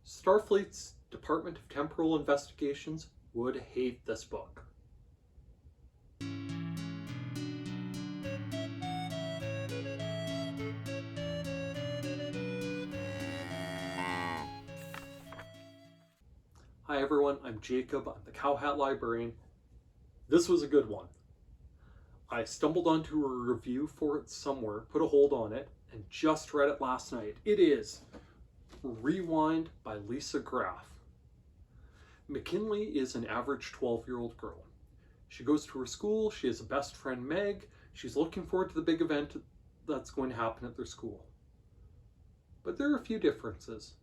Starfleet's Department of Temporal Investigations would hate this book. Hi everyone, I'm Jacob. I'm the CowHatLibrarian. This was a good one. I stumbled onto a review for it somewhere, put a hold on it, and just read it last night. It is Rewind by Lisa Graff. McKinley is an average 12-year-old girl. She goes to her school, she has a best friend Meg, she's looking forward to the big event that's going to happen at their school. But there are a few differences.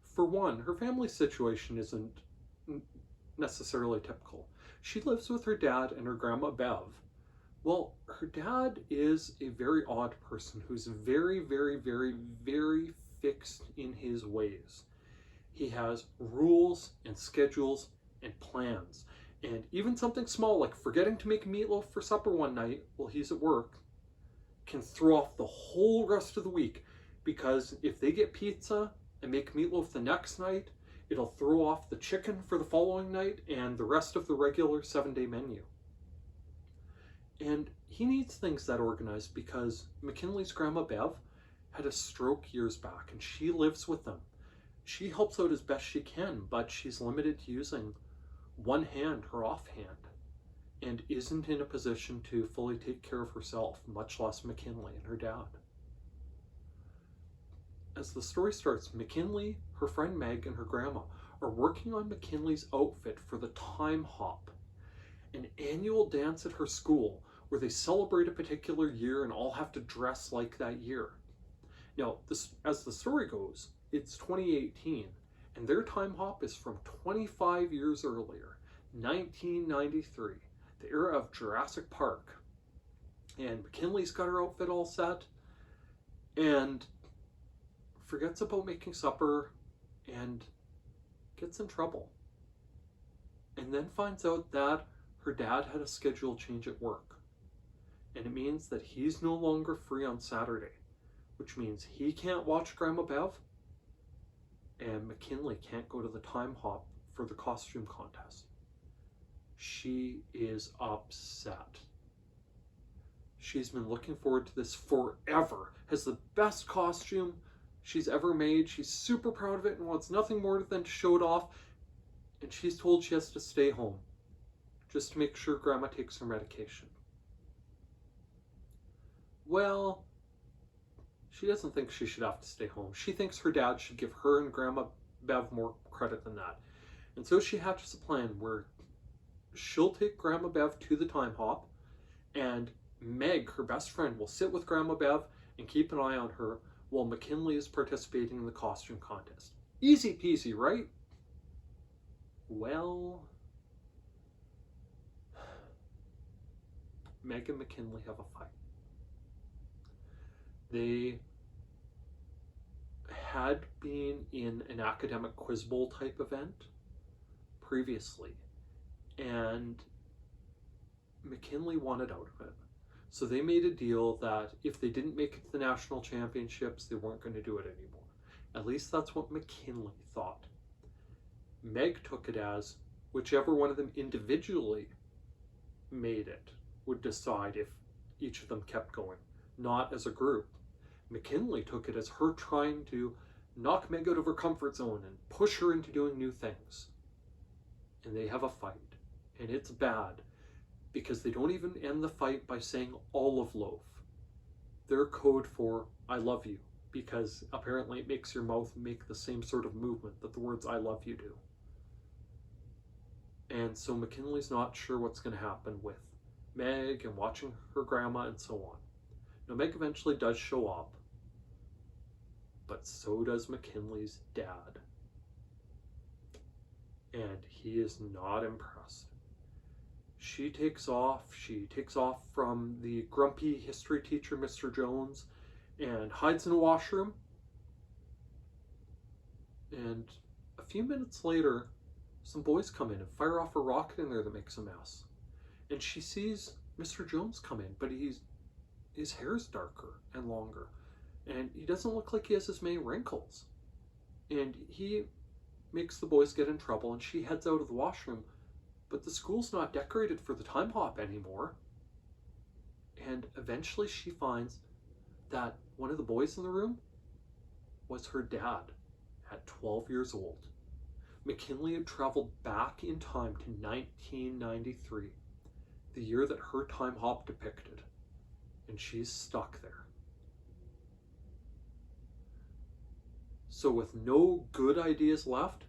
For one, her family situation isn't necessarily typical. She lives with her dad and her grandma Bev. Well, her dad is a very odd person who's very, very, very, very fixed in his ways. He has rules and schedules and plans. And even something small like forgetting to make meatloaf for supper one night while he's at work can throw off the whole rest of the week, because if they get pizza and make meatloaf the next night, it'll throw off the chicken for the following night and the rest of the regular 7-day menu. And he needs things that organized because McKinley's grandma Bev had a stroke years back and she lives with them. She helps out as best she can, but she's limited to using one hand, her offhand, and isn't in a position to fully take care of herself, much less McKinley and her dad. As the story starts, McKinley, her friend Meg, and her grandma are working on McKinley's outfit for the Time Hop, an annual dance at her school where they celebrate a particular year and all have to dress like that year. Now, as the story goes, it's 2018, and their Time Hop is from 25 years earlier, 1993, the era of Jurassic Park. And McKinley's got her outfit all set, and forgets about making supper and gets in trouble. And then finds out that her dad had a schedule change at work. And it means that he's no longer free on Saturday, which means he can't watch Grandma Bev, and McKinley can't go to the Time Hop for the costume contest. She is upset. She's been looking forward to this forever, has the best costume she's ever made. She's super proud of it and wants nothing more than to show it off. And she's told she has to stay home just to make sure Grandma takes her medication. Well, she doesn't think she should have to stay home. She thinks her dad should give her and Grandma Bev more credit than that. And so she hatches a plan where she'll take Grandma Bev to the Time Hop, and Meg, her best friend, will sit with Grandma Bev and keep an eye on her while McKinley is participating in the costume contest. Easy peasy, right? Well, Meg and McKinley have a fight. They had been in an academic quiz bowl type event previously, and McKinley wanted out of it. So they made a deal that if they didn't make it to the national championships, they weren't going to do it anymore. At least that's what McKinley thought. Meg took it as whichever one of them individually made it would decide if each of them kept going, not as a group. McKinley took it as her trying to knock Meg out of her comfort zone and push her into doing new things. And they have a fight, and it's bad, because they don't even end the fight by saying olive loaf. Their code for I love you, because apparently it makes your mouth make the same sort of movement that the words I love you do. And so McKinley's not sure what's going to happen with Meg and watching her grandma and so on. Now, Meg eventually does show up, but so does McKinley's dad. And he is not impressed. She takes off from the grumpy history teacher, Mr. Jones, and hides in a washroom. And a few minutes later, some boys come in and fire off a rocket in there that makes a mess. And she sees Mr. Jones come in, but his hair's darker and longer. And he doesn't look like he has as many wrinkles. and he makes the boys get in trouble, and she heads out of the washroom, but the school's not decorated for the time hop anymore. And eventually she finds that one of the boys in the room was her dad at 12 years old. McKinley had traveled back in time to 1993, the year that her time hop depicted, and she's stuck there. So with no good ideas left,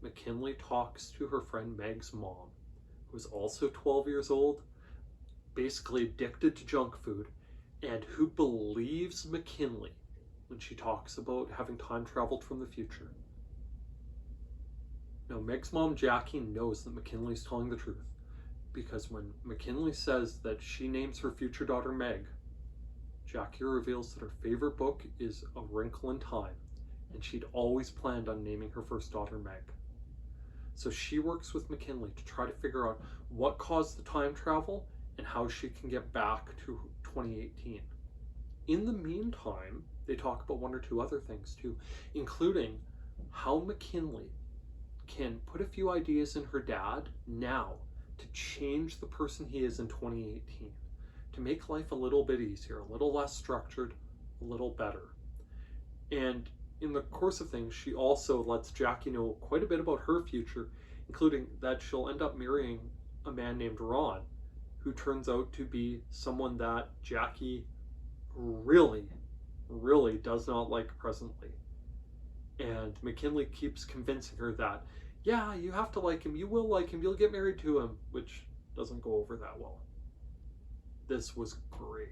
McKinley talks to her friend Meg's mom, who's also 12 years old, basically addicted to junk food, and who believes McKinley when she talks about having time traveled from the future. Now, Meg's mom, Jackie, knows that McKinley's telling the truth, because when McKinley says that she names her future daughter Meg, Jackie reveals that her favorite book is A Wrinkle in Time, and she'd always planned on naming her first daughter Meg. So she works with McKinley to try to figure out what caused the time travel and how she can get back to 2018. In the meantime, they talk about one or two other things too, including how McKinley can put a few ideas in her dad now to change the person he is in 2018, to make life a little bit easier, a little less structured, a little better. And in the course of things, she also lets Jackie know quite a bit about her future, including that she'll end up marrying a man named Ron, who turns out to be someone that Jackie really, really does not like presently. And McKinley keeps convincing her that, yeah, you have to like him, you will like him, you'll get married to him, which doesn't go over that well. This was great.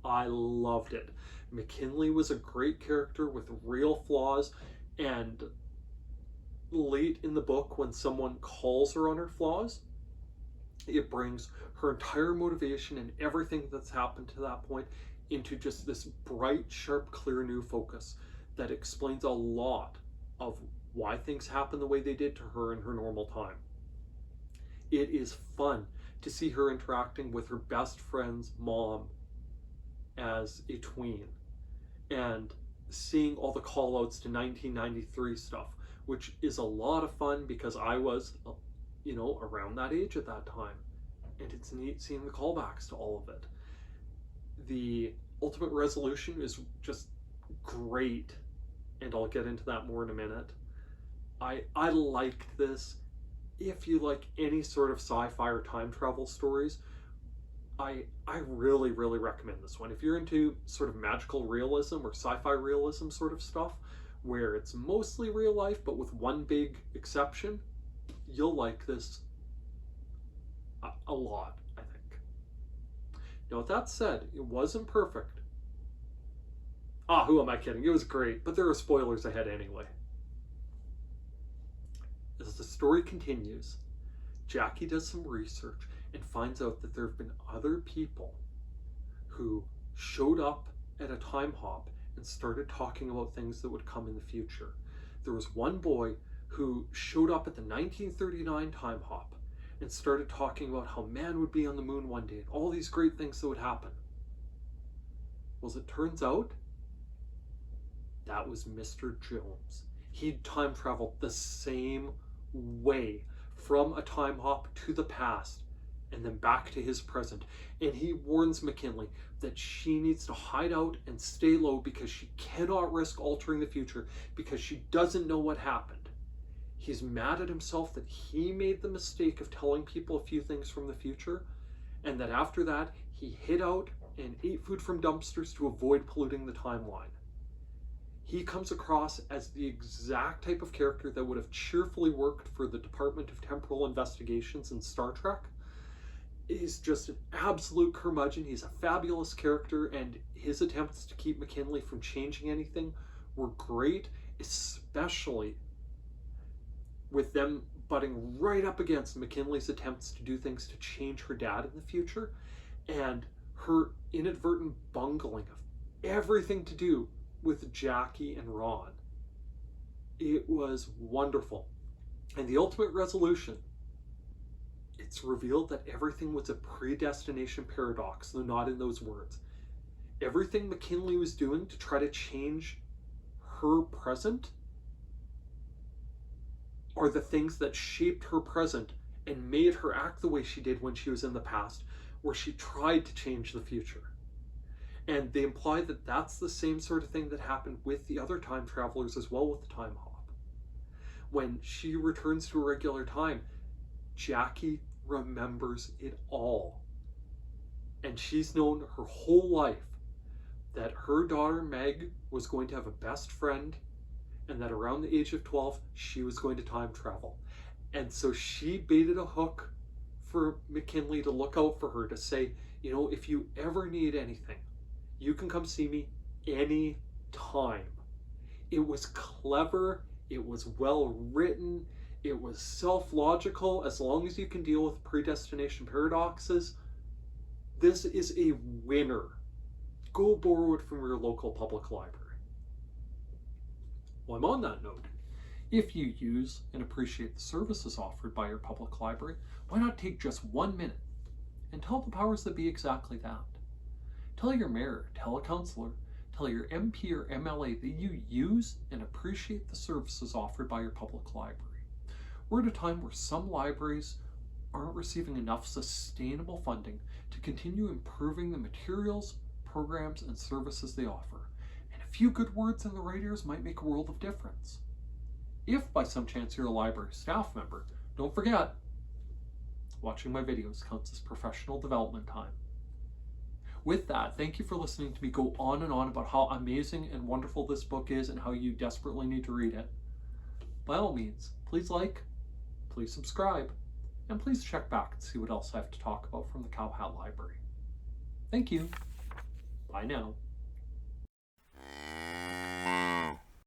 I loved it. McKinley was a great character with real flaws, and late in the book, when someone calls her on her flaws, it brings her entire motivation and everything that's happened to that point into just this bright, sharp, clear new focus that explains a lot of why things happen the way they did to her in her normal time. It is fun to see her interacting with her best friend's mom as a tween, and seeing all the call-outs to 1993 stuff, which is a lot of fun because I was, around that age at that time, and it's neat seeing the callbacks to all of it. The ultimate resolution is just great, and I'll get into that more in a minute. I liked this. If you like any sort of sci-fi or time travel stories, I really, really recommend this one. If you're into sort of magical realism or sci-fi realism sort of stuff, where it's mostly real life, but with one big exception, you'll like this a lot, I think. Now, with that said, it wasn't perfect. Who am I kidding? It was great, but there are spoilers ahead anyway. As the story continues, Jackie does some research and finds out that there have been other people who showed up at a time hop and started talking about things that would come in the future. There was one boy who showed up at the 1939 time hop and started talking about how man would be on the moon one day and all these great things that would happen. Well, as it turns out, that was Mr. Jones. He'd time traveled the same way from a time hop to the past and then back to his present. And he warns McKinley that she needs to hide out and stay low because she cannot risk altering the future because she doesn't know what happened. He's mad at himself that he made the mistake of telling people a few things from the future, and that after that he hid out and ate food from dumpsters to avoid polluting the timeline. He comes across as the exact type of character that would have cheerfully worked for the Department of Temporal Investigations in Star Trek. He's just an absolute curmudgeon. He's a fabulous character, and his attempts to keep McKinley from changing anything were great, especially with them butting right up against McKinley's attempts to do things to change her dad in the future, and her inadvertent bungling of everything to do with Jackie and Ron. It was wonderful. And the ultimate resolution, it's revealed that everything was a predestination paradox, though not in those words. Everything McKinley was doing to try to change her present are the things that shaped her present and made her act the way she did when she was in the past, where she tried to change the future. And they imply that that's the same sort of thing that happened with the other time travelers as well with the time hop. When she returns to a regular time, Jackie remembers it all. And she's known her whole life that her daughter Meg was going to have a best friend, and that around the age of 12, she was going to time travel. And so she baited a hook for McKinley to look out for her, to say, you know, if you ever need anything, you can come see me any time. It was clever, it was well written, it was self-logical. As long as you can deal with predestination paradoxes, this is a winner. Go borrow it from your local public library. Well, I'm on that note. If you use and appreciate the services offered by your public library, why not take just 1 minute and tell the powers that be exactly that? Tell your mayor, tell a councillor, tell your MP or MLA that you use and appreciate the services offered by your public library. We're at a time where some libraries aren't receiving enough sustainable funding to continue improving the materials, programs, and services they offer. And a few good words in the right ears might make a world of difference. If by some chance you're a library staff member, don't forget, watching my videos counts as professional development time. With that, thank you for listening to me go on and on about how amazing and wonderful this book is and how you desperately need to read it. By all means, please like, please subscribe, and please check back and see what else I have to talk about from the CowHat Library. Thank you. Bye now.